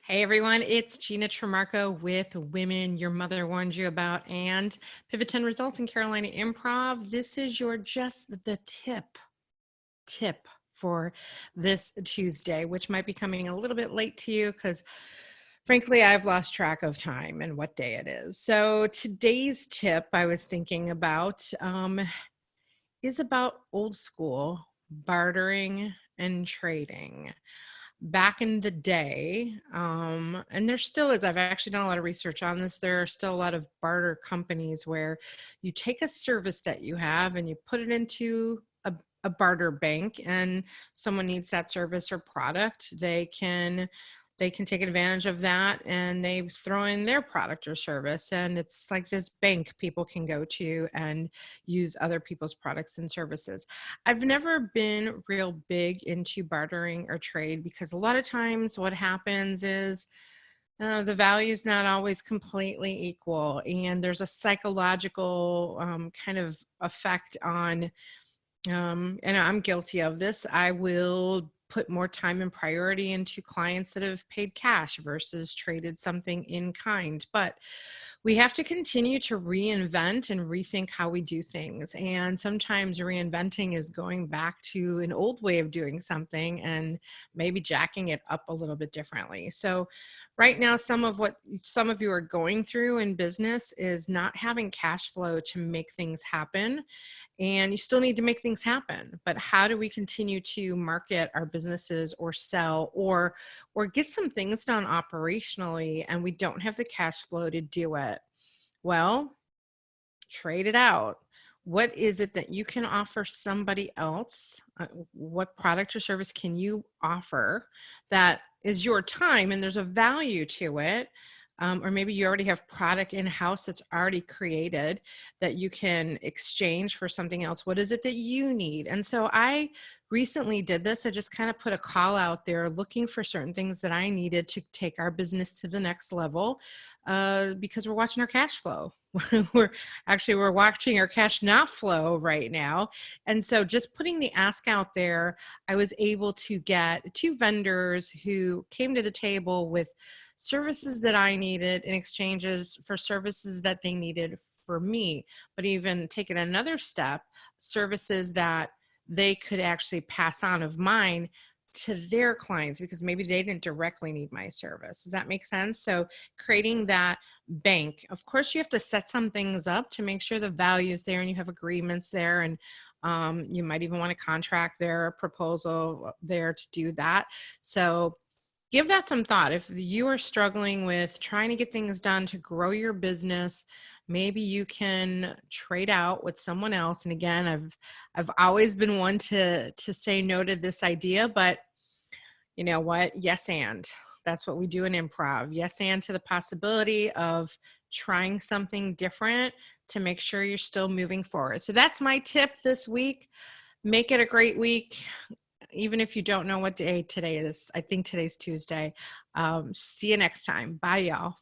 Hey everyone, it's Gina Trimarco with Women Your Mother Warned You About and Pivot 10 Results in Carolina Improv. This is your just the tip for this Tuesday, which might be coming a little bit late to you because frankly, I've lost track of time and what day it is. So today's tip I was thinking about is about old school bartering and trading back in the day, and there still is. I've actually done a lot of research on this. There are still a lot of barter companies where you take a service that you have and you put it into a barter bank, and someone needs that service or product, they can take advantage of that and they throw in their product or service, and it's like this bank people can go to and use other people's products and services. I've never been real big into bartering or trade because a lot of times what happens is the value is not always completely equal, and there's a psychological kind of effect on, and I'm guilty of this. I will put more time and priority into clients that have paid cash versus traded something in kind. But we have to continue to reinvent and rethink how we do things. And sometimes reinventing is going back to an old way of doing something and maybe jacking it up a little bit differently. So right now, some of what some of you are going through in business is not having cash flow to make things happen, and you still need to make things happen. But how do we continue to market our businesses or sell or get some things done operationally and we don't have the cash flow to do it? Well, trade it out. What is it that you can offer somebody else? What product or service can you offer that is your time and there's a value to it? Or maybe you already have product in house that's already created that you can exchange for something else. What is it that you need? And so I recently did this. I just kind of put a call out there looking for certain things that I needed to take our business to the next level, because we're watching our cash flow. We're watching our cash not flow right now. And so just putting the ask out there, I was able to get two vendors who came to the table with services that I needed in exchanges for services that they needed for me. But even take it another step, services that they could actually pass on of mine to their clients because maybe they didn't directly need my service. Does that make sense? So creating that bank, of course, you have to set some things up to make sure the value is there and you have agreements there, and you might even want to contract their proposal there to do that. So give that some thought. If you are struggling with trying to get things done to grow your business, maybe you can trade out with someone else. And again, I've always been one to say no to this idea, but you know what? Yes, and that's what we do in improv. Yes, and to the possibility of trying something different to make sure you're still moving forward. So that's my tip this week. Make it a great week, even if you don't know what day today is. I think today's Tuesday. See you next time. Bye, y'all.